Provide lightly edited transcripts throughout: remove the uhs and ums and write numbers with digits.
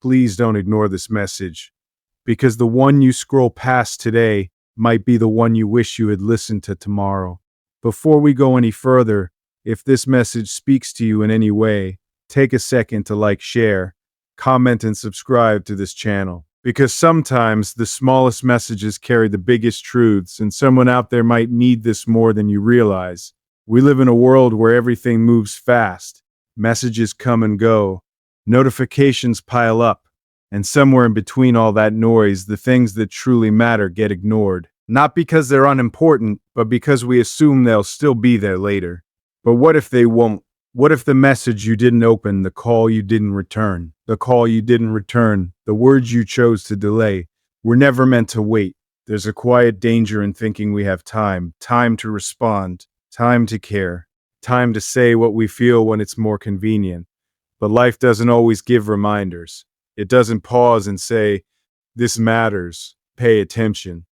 please don't ignore this message, because the one you scroll past today might be the one you wish you had listened to tomorrow. Before we go any further, if this message speaks to you in any way, take a second to like, share, comment, and subscribe to this channel. Because sometimes the smallest messages carry the biggest truths, and someone out there might need this more than you realize. We live in a world where everything moves fast. Messages come and go. Notifications pile up. And somewhere in between all that noise, the things that truly matter get ignored. Not because they're unimportant, but because we assume they'll still be there later. But what if they won't? What if the message you didn't open, the call you didn't return, the words you chose to delay, were never meant to wait? There's a quiet danger in thinking we have time to respond, time to care, time to say what we feel when it's more convenient. But life doesn't always give reminders. It doesn't pause and say, "This matters, pay attention."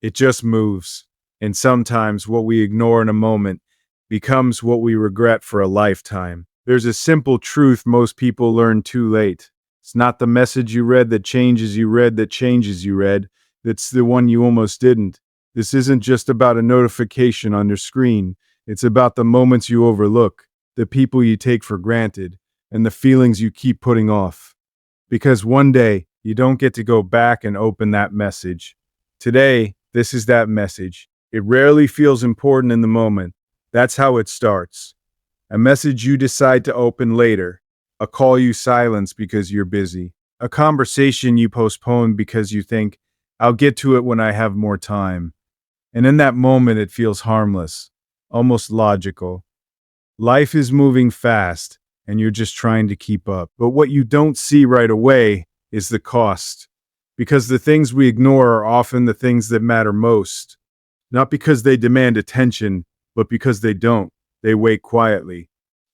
It just moves. And sometimes what we ignore in a moment becomes what we regret for a lifetime. There's a simple truth most people learn too late. It's not the message you read that changes you read that changes you read. That's the one you almost didn't. This isn't just about a notification on your screen. It's about the moments you overlook, the people you take for granted, and the feelings you keep putting off. Because one day, you don't get to go back and open that message. Today, this is that message. It rarely feels important in the moment. That's how it starts. A message you decide to open later. A call you silence because you're busy. A conversation you postpone because you think, "I'll get to it when I have more time." And in that moment, it feels harmless, almost logical. Life is moving fast, and you're just trying to keep up. But what you don't see right away is the cost. Because the things we ignore are often the things that matter most. Not because they demand attention, but because they don't. They wait quietly.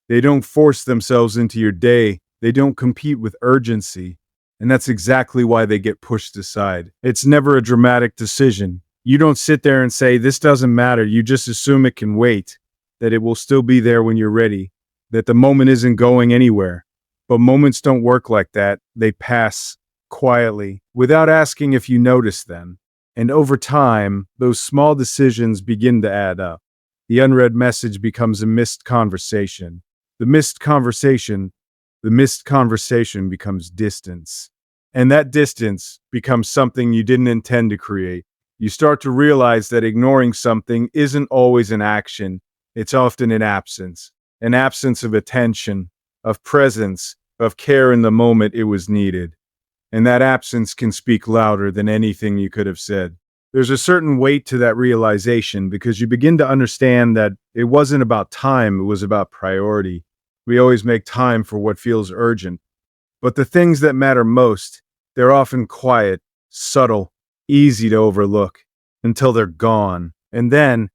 They don't force themselves into your day. They don't compete with urgency. And that's exactly why they get pushed aside. It's never a dramatic decision. You don't sit there and say, "This doesn't matter." You just assume it can wait, that it will still be there when you're ready, that the moment isn't going anywhere. But moments don't work like that. They pass quietly, without asking if you notice them. And over time, those small decisions begin to add up. The unread message becomes a missed conversation. The missed conversation becomes distance. And that distance becomes something you didn't intend to create. You start to realize that ignoring something isn't always an action. It's often an absence of attention, of presence, of care in the moment it was needed. And that absence can speak louder than anything you could have said. There's a certain weight to that realization because you begin to understand that it wasn't about time, it was about priority. We always make time for what feels urgent. But the things that matter most, they're often quiet, subtle, easy to overlook, until they're gone. And then,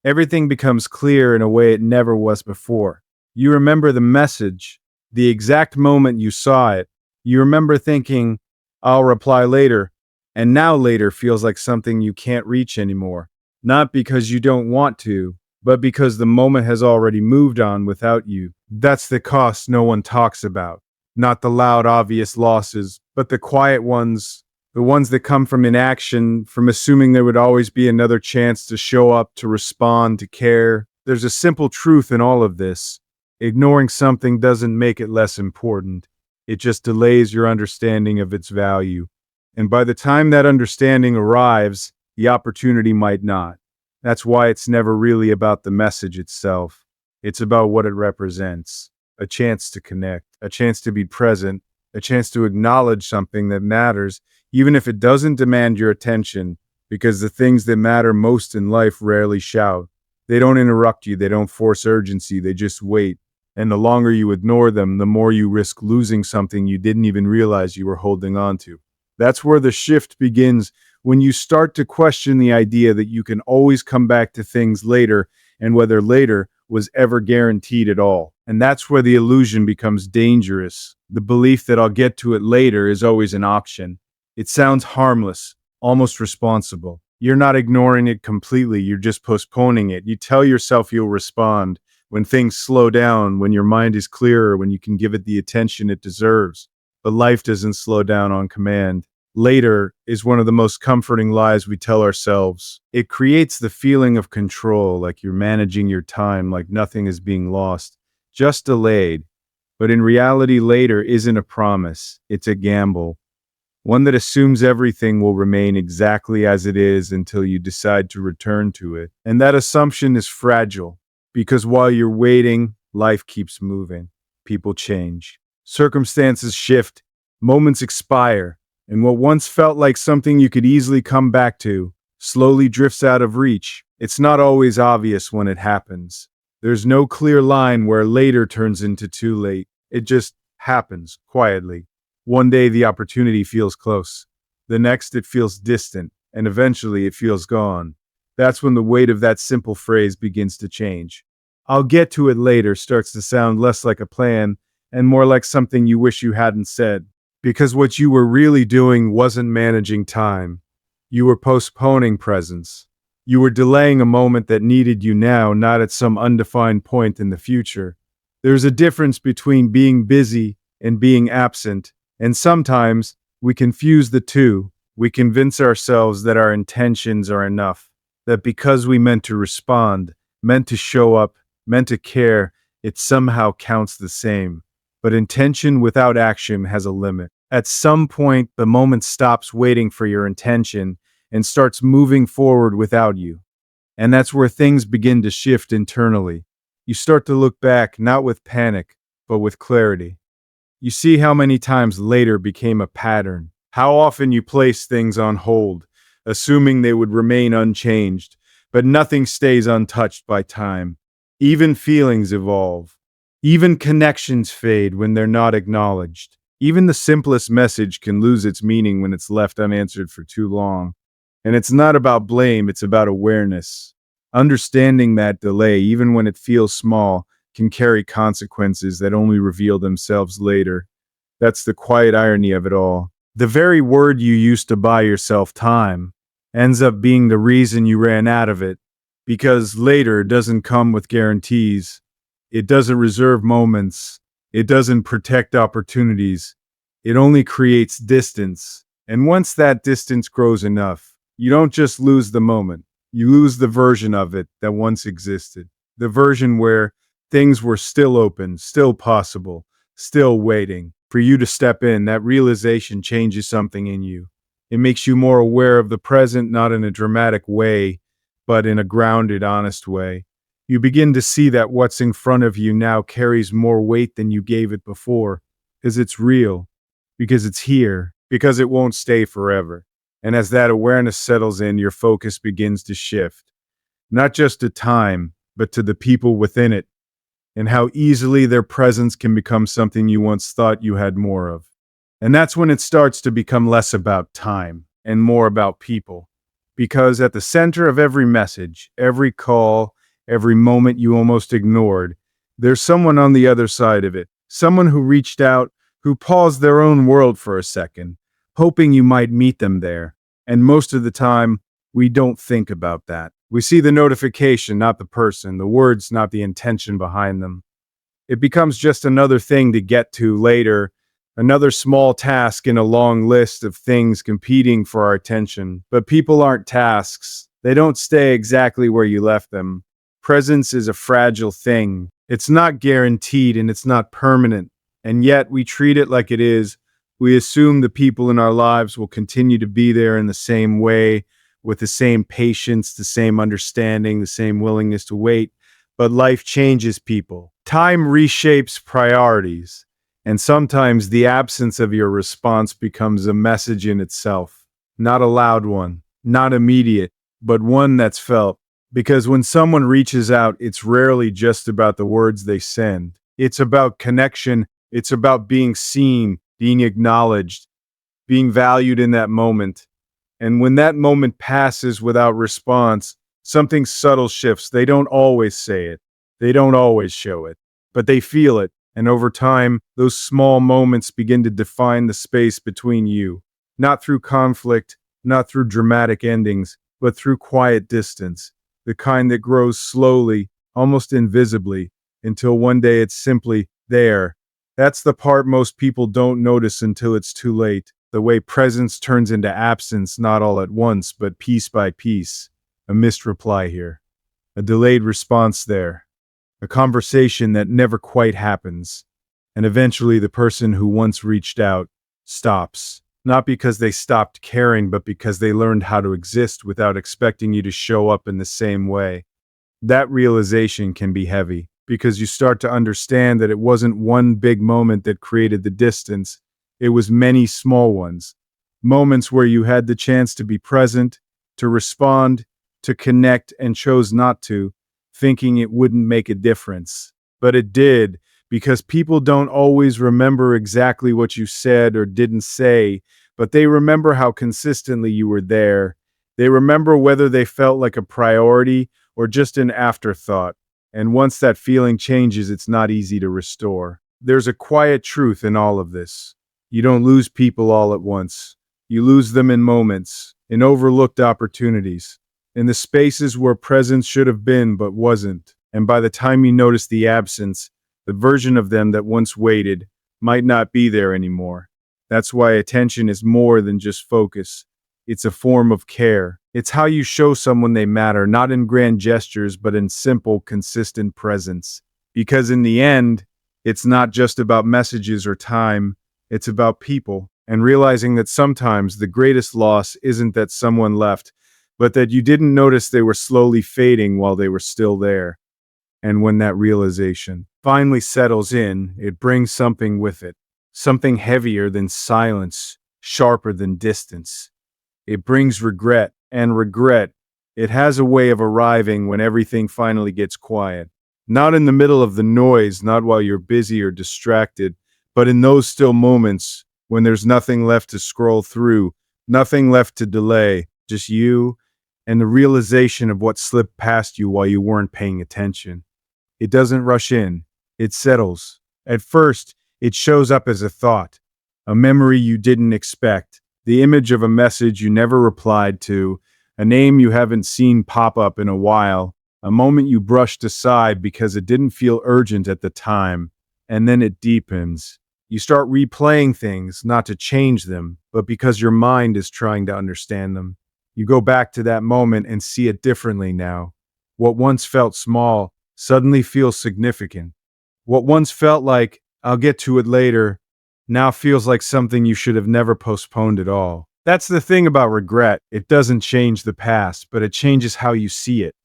everything becomes clear in a way it never was before. You remember the message, the exact moment you saw it. You remember thinking, "I'll reply later," and now later feels like something you can't reach anymore. Not because you don't want to, but because the moment has already moved on without you. That's the cost no one talks about. Not the loud, obvious losses, but the quiet ones, the ones that come from inaction, from assuming there would always be another chance to show up, to respond, to care. There's a simple truth in all of this. Ignoring something doesn't make it less important. It just delays your understanding of its value. And by the time that understanding arrives, the opportunity might not. That's why it's never really about the message itself. It's about what it represents. A chance to connect, a chance to be present, a chance to acknowledge something that matters, even if it doesn't demand your attention, because the things that matter most in life rarely shout. They don't interrupt you, they don't force urgency, they just wait. And the longer you ignore them, the more you risk losing something you didn't even realize you were holding on to. That's where the shift begins, when you start to question the idea that you can always come back to things later, and whether later was ever guaranteed at all. And that's where the illusion becomes dangerous. The belief that "I'll get to it later" is always an option. It sounds harmless, almost responsible. You're not ignoring it completely, you're just postponing it. You tell yourself you'll respond when things slow down, when your mind is clearer, when you can give it the attention it deserves. but life doesn't slow down on command. Later is one of the most comforting lies we tell ourselves. It creates the feeling of control, like you're managing your time, like nothing is being lost, just delayed. But in reality, later isn't a promise, it's a gamble. One that assumes everything will remain exactly as it is until you decide to return to it. And that assumption is fragile, because while you're waiting, life keeps moving. People change. Circumstances shift, moments expire, and what once felt like something you could easily come back to slowly drifts out of reach. It's not always obvious when it happens. There's no clear line where later turns into too late. It just happens quietly. One day the opportunity feels close. The next it feels distant, and eventually it feels gone. That's when the weight of that simple phrase begins to change. "I'll get to it later" starts to sound less like a plan and more like something you wish you hadn't said. Because what you were really doing wasn't managing time. You were postponing presence. You were delaying a moment that needed you now, not at some undefined point in the future. There's a difference between being busy and being absent, and sometimes we confuse the two. We convince ourselves that our intentions are enough, that because we meant to respond, meant to show up, meant to care, it somehow counts the same. But intention without action has a limit. At some point, the moment stops waiting for your intention and starts moving forward without you. And that's where things begin to shift internally. You start to look back, not with panic, but with clarity. You see how many times later became a pattern, how often you placed things on hold, assuming they would remain unchanged, but nothing stays untouched by time. Even feelings evolve. Even connections fade when they're not acknowledged. Even the simplest message can lose its meaning when it's left unanswered for too long. And it's not about blame, it's about awareness. Understanding that delay, even when it feels small, can carry consequences that only reveal themselves later. That's the quiet irony of it all. The very word you used to buy yourself time ends up being the reason you ran out of it. Because later doesn't come with guarantees. It doesn't reserve moments. It doesn't protect opportunities. It only creates distance. And once that distance grows enough, you don't just lose the moment. You lose the version of it that once existed. The version where things were still open, still possible, still waiting for you to step in. That realization changes something in you. It makes you more aware of the present, not in a dramatic way, but in a grounded, honest way. You begin to see that what's in front of you now carries more weight than you gave it before, because it's real, because it's here, because it won't stay forever. And as that awareness settles in, your focus begins to shift, not just to time, but to the people within it, and how easily their presence can become something you once thought you had more of. And that's when it starts to become less about time and more about people. Because at the center of every message, every call, every moment you almost ignored, there's someone on the other side of it. Someone who reached out, who paused their own world for a second, hoping you might meet them there. And most of the time, we don't think about that. We see the notification, not the person, the words, not the intention behind them. It becomes just another thing to get to later, another small task in a long list of things competing for our attention. But people aren't tasks. They don't stay exactly where you left them. Presence is a fragile thing. It's not guaranteed and it's not permanent. And yet we treat it like it is. We assume the people in our lives will continue to be there in the same way, with the same patience, the same understanding, the same willingness to wait. But life changes people. Time reshapes priorities. And sometimes the absence of your response becomes a message in itself. Not a loud one, not immediate, but one that's felt. Because when someone reaches out, it's rarely just about the words they send. It's about connection. It's about being seen, being acknowledged, being valued in that moment. And when that moment passes without response, something subtle shifts. They don't always say it. They don't always show it, but they feel it. And over time, those small moments begin to define the space between you, not through conflict, not through dramatic endings, but through quiet distance, the kind that grows slowly, almost invisibly, until one day it's simply there, That's the part most people don't notice until it's too late. The way presence turns into absence, not all at once, but piece by piece. A missed reply here. A delayed response there. A conversation that never quite happens. And eventually the person who once reached out stops. Not because they stopped caring, but because they learned how to exist without expecting you to show up in the same way. That realization can be heavy because you start to understand that it wasn't one big moment that created the distance. It was many small ones. Moments where you had the chance to be present, to respond, to connect, and chose not to, thinking it wouldn't make a difference. But it did, because people don't always remember exactly what you said or didn't say, but they remember how consistently you were there. They remember whether they felt like a priority or just an afterthought. And once that feeling changes, it's not easy to restore. There's a quiet truth in all of this. You don't lose people all at once. You lose them in moments, in overlooked opportunities, in the spaces where presence should have been but wasn't. And by the time you notice the absence, the version of them that once waited might not be there anymore. That's why attention is more than just focus. It's a form of care. It's how you show someone they matter, not in grand gestures, but in simple, consistent presence. Because in the end, it's not just about messages or time, it's about people. And realizing that sometimes the greatest loss isn't that someone left, but that you didn't notice they were slowly fading while they were still there. And when that realization finally settles in, it brings something with it. Something heavier than silence, sharper than distance. It brings regret, and regret, it has a way of arriving when everything finally gets quiet. Not in the middle of the noise, not while you're busy or distracted, but in those still moments when there's nothing left to scroll through, nothing left to delay, just you and the realization of what slipped past you while you weren't paying attention. It doesn't rush in, it settles. At first, it shows up as a thought, a memory you didn't expect, the image of a message you never replied to, a name you haven't seen pop up in a while, a moment you brushed aside because it didn't feel urgent at the time, and then it deepens. You start replaying things, not to change them, but because your mind is trying to understand them. You go back to that moment and see it differently now. What once felt small suddenly feels significant. What once felt like, I'll get to it later, now feels like something you should have never postponed at all. That's the thing about regret. It doesn't change the past, but it changes how you see it.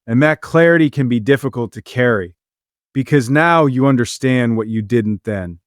And that clarity can be difficult to carry, because now you understand what you didn't then.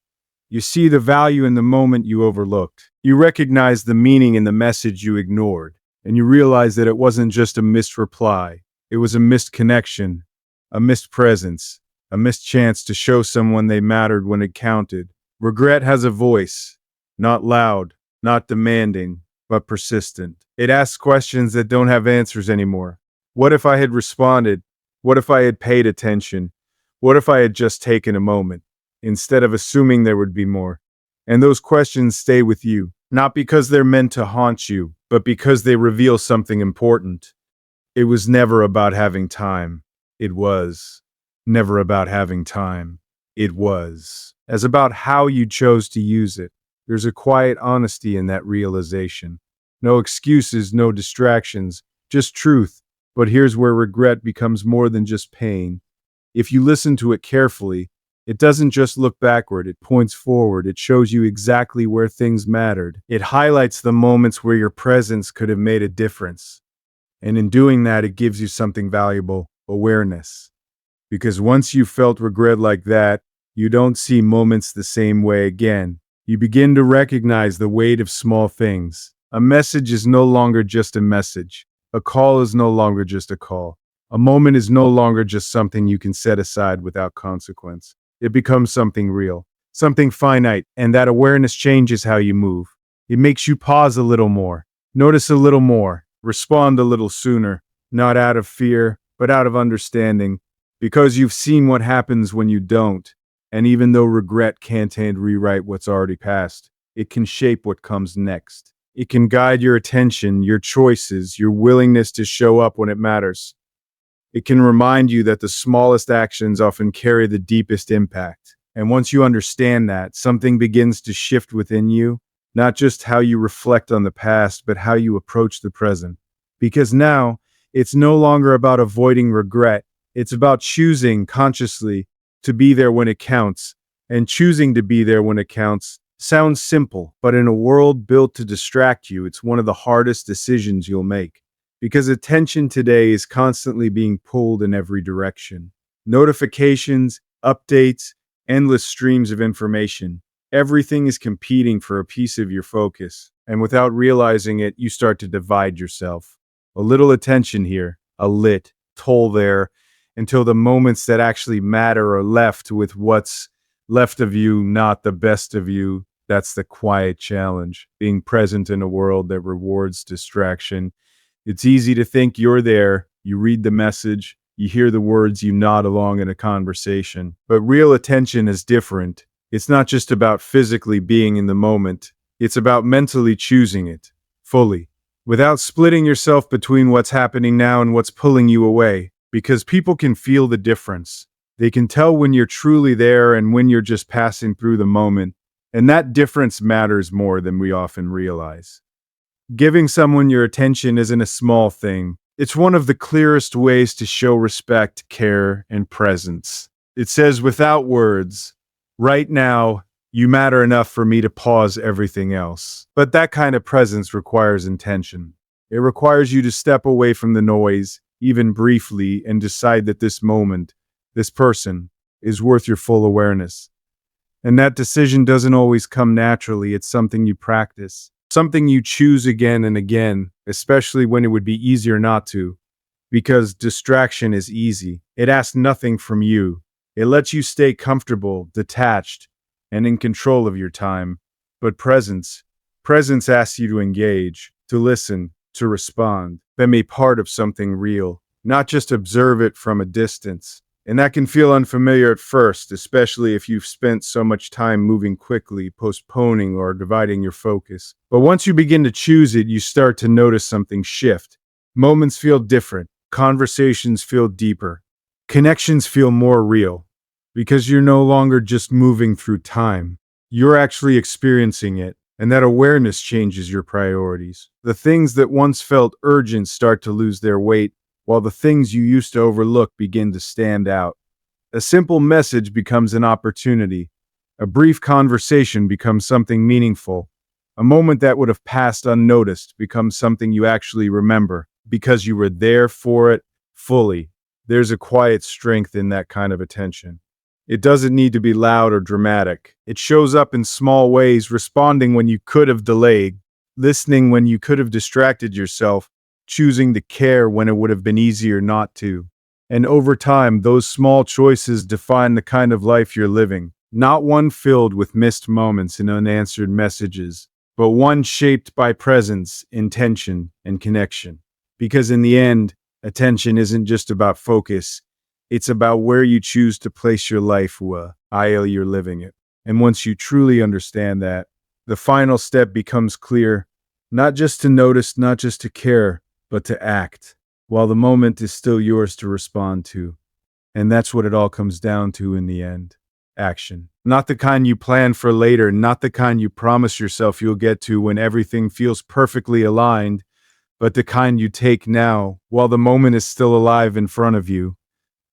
You see the value in the moment you overlooked. You recognize the meaning in the message you ignored, and you realize that it wasn't just a missed reply. It was a missed connection, a missed presence, a missed chance to show someone they mattered when it counted. Regret has a voice, not loud, not demanding, but persistent. It asks questions that don't have answers anymore. What if I had responded? What if I had paid attention? What if I had just taken a moment, instead of assuming there would be more? And those questions stay with you, not because they're meant to haunt you, but because they reveal something important. It was never about having time. It was never about having time. It was as about how you chose to use it. There's a quiet honesty in that realization. No excuses, no distractions, just truth. But here's where regret becomes more than just pain. If you listen to it carefully, it doesn't just look backward, it points forward. It shows you exactly where things mattered. It highlights the moments where your presence could have made a difference. And in doing that, it gives you something valuable: awareness. Because once you felt regret like that, you don't see moments the same way again. You begin to recognize the weight of small things. A message is no longer just a message. A call is no longer just a call. A moment is no longer just something you can set aside without consequence. It becomes something real, something finite, and that awareness changes how you move. It makes you pause a little more, notice a little more, respond a little sooner, not out of fear, but out of understanding, because you've seen what happens when you don't. And even though regret can't rewrite what's already passed, it can shape what comes next. It can guide your attention, your choices, your willingness to show up when it matters. It can remind you that the smallest actions often carry the deepest impact. And once you understand that, something begins to shift within you, not just how you reflect on the past, but how you approach the present. Because now, it's no longer about avoiding regret, it's about choosing consciously to be there when it counts. And choosing to be there when it counts sounds simple, but in a world built to distract you, it's one of the hardest decisions you'll make. Because attention today is constantly being pulled in every direction. Notifications, updates, endless streams of information. Everything is competing for a piece of your focus. And without realizing it, you start to divide yourself. A little attention here, a lit toll there, until the moments that actually matter are left with what's left of you, not the best of you. That's the quiet challenge, being present in a world that rewards distraction. It's easy to think you're there, you read the message, you hear the words, you nod along in a conversation. But real attention is different. It's not just about physically being in the moment, it's about mentally choosing it, fully, without splitting yourself between what's happening now and what's pulling you away, because people can feel the difference. They can tell when you're truly there and when you're just passing through the moment, and that difference matters more than we often realize. Giving someone your attention isn't a small thing. It's one of the clearest ways to show respect, care, and presence. It says without words, right now, you matter enough for me to pause everything else. But that kind of presence requires intention. It requires you to step away from the noise, even briefly, and decide that this moment, this person, is worth your full awareness. And that decision doesn't always come naturally. It's something you practice, something you choose again and again, especially when it would be easier not to. Because distraction is easy. It asks nothing from you. It lets you stay comfortable, detached, and in control of your time. But presence asks you to engage, to listen, to respond, then be part of something real, not just observe it from a distance. And that can feel unfamiliar at first, especially if you've spent so much time moving quickly, postponing, or dividing your focus. But once you begin to choose it, you start to notice something shift. Moments feel different, conversations feel deeper, connections feel more real, because you're no longer just moving through time. You're actually experiencing it, and that awareness changes your priorities. The things that once felt urgent start to lose their weight, while the things you used to overlook begin to stand out. A simple message becomes an opportunity. A brief conversation becomes something meaningful. A moment that would have passed unnoticed becomes something you actually remember because you were there for it fully. There's a quiet strength in that kind of attention. It doesn't need to be loud or dramatic. It shows up in small ways, responding when you could have delayed, listening when you could have distracted yourself, choosing to care when it would have been easier not to. And over time, those small choices define the kind of life you're living, not one filled with missed moments and unanswered messages, but one shaped by presence, intention, and connection. Because in the end, attention isn't just about focus, it's about where you choose to place your life while you're living it. And once you truly understand that, the final step becomes clear, not just to notice, not just to care, but to act, while the moment is still yours to respond to. And that's what it all comes down to in the end. Action. Not the kind you plan for later, not the kind you promise yourself you'll get to when everything feels perfectly aligned, but the kind you take now, while the moment is still alive in front of you.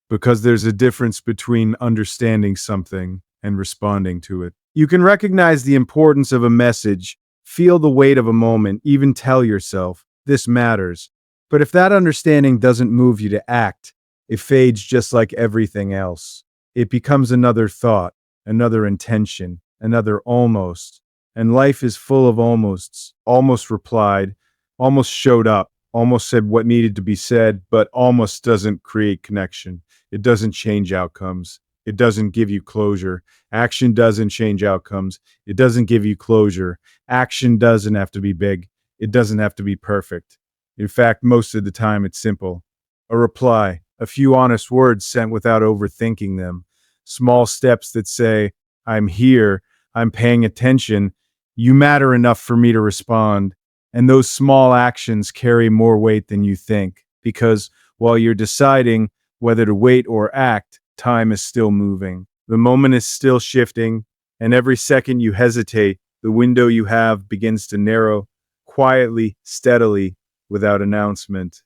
Because there's a difference between understanding something and responding to it. You can recognize the importance of a message, feel the weight of a moment, even tell yourself, this matters. But if that understanding doesn't move you to act, it fades just like everything else. It becomes another thought, another intention, another almost. And life is full of almosts. Almost replied, almost showed up, almost said what needed to be said, but almost doesn't create connection. It doesn't change outcomes. It doesn't give you closure. Action doesn't change outcomes. It doesn't give you closure. Action doesn't have to be big. It doesn't have to be perfect. In fact, most of the time it's simple. A reply, a few honest words sent without overthinking them. Small steps that say, I'm here, I'm paying attention, you matter enough for me to respond. And those small actions carry more weight than you think, because while you're deciding whether to wait or act, time is still moving. The moment is still shifting, and every second you hesitate, the window you have begins to narrow, quietly, steadily, without announcement.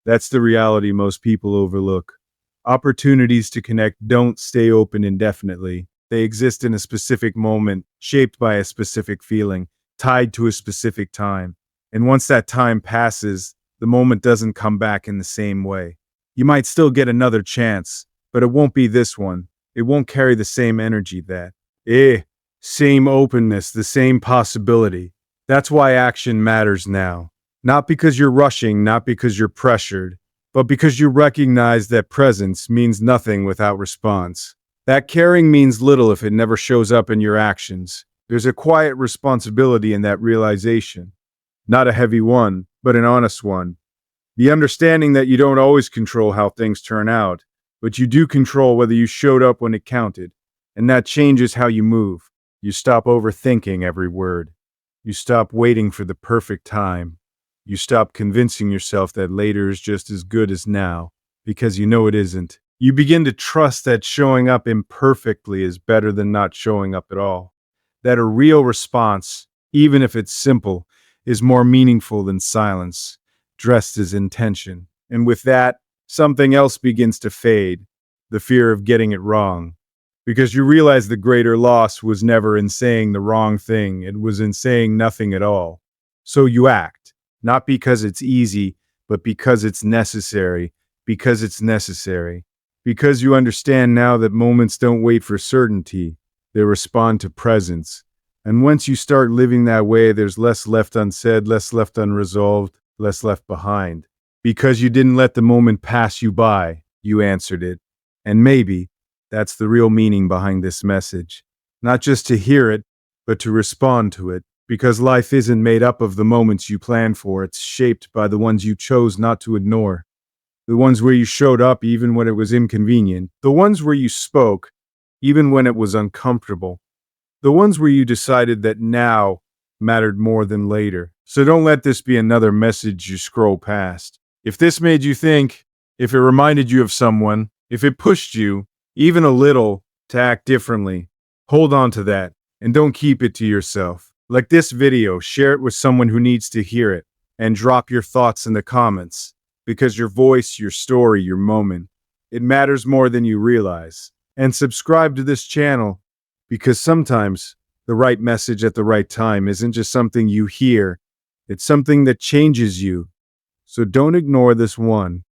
That's the reality most people overlook. Opportunities to connect don't stay open indefinitely. They exist in a specific moment, shaped by a specific feeling, tied to a specific time. And once that time passes, the moment doesn't come back in the same way. You might still get another chance, but it won't be this one. It won't carry the same energy that. Eh, same openness, the same possibility. That's why action matters now. Not because you're rushing, not because you're pressured, but because you recognize that presence means nothing without response. That caring means little if it never shows up in your actions. There's a quiet responsibility in that realization. Not a heavy one, but an honest one. The understanding that you don't always control how things turn out, but you do control whether you showed up when it counted. And that changes how you move. You stop overthinking every word. You stop waiting for the perfect time. You stop convincing yourself that later is just as good as now, because you know it isn't. You begin to trust that showing up imperfectly is better than not showing up at all. That a real response, even if it's simple, is more meaningful than silence, dressed as intention. And with that, something else begins to fade, the fear of getting it wrong. Because you realize the greater loss was never in saying the wrong thing, it was in saying nothing at all. So you act, not because it's easy, but because it's necessary, because you understand now that moments don't wait for certainty, they respond to presence. And once you start living that way, there's less left unsaid, less left unresolved, less left behind. Because you didn't let the moment pass you by, you answered it. And maybe that's the real meaning behind this message. Not just to hear it, but to respond to it. Because life isn't made up of the moments you planned for, it's shaped by the ones you chose not to ignore. The ones where you showed up even when it was inconvenient. The ones where you spoke even when it was uncomfortable. The ones where you decided that now mattered more than later. So don't let this be another message you scroll past. If this made you think, if it reminded you of someone, if it pushed you, even a little, to act differently, hold on to that and don't keep it to yourself. Like this video, share it with someone who needs to hear it, and drop your thoughts in the comments. Because your voice, your story, your moment, it matters more than you realize. And subscribe to this channel, because sometimes the right message at the right time isn't just something you hear, it's something that changes you. So don't ignore this one.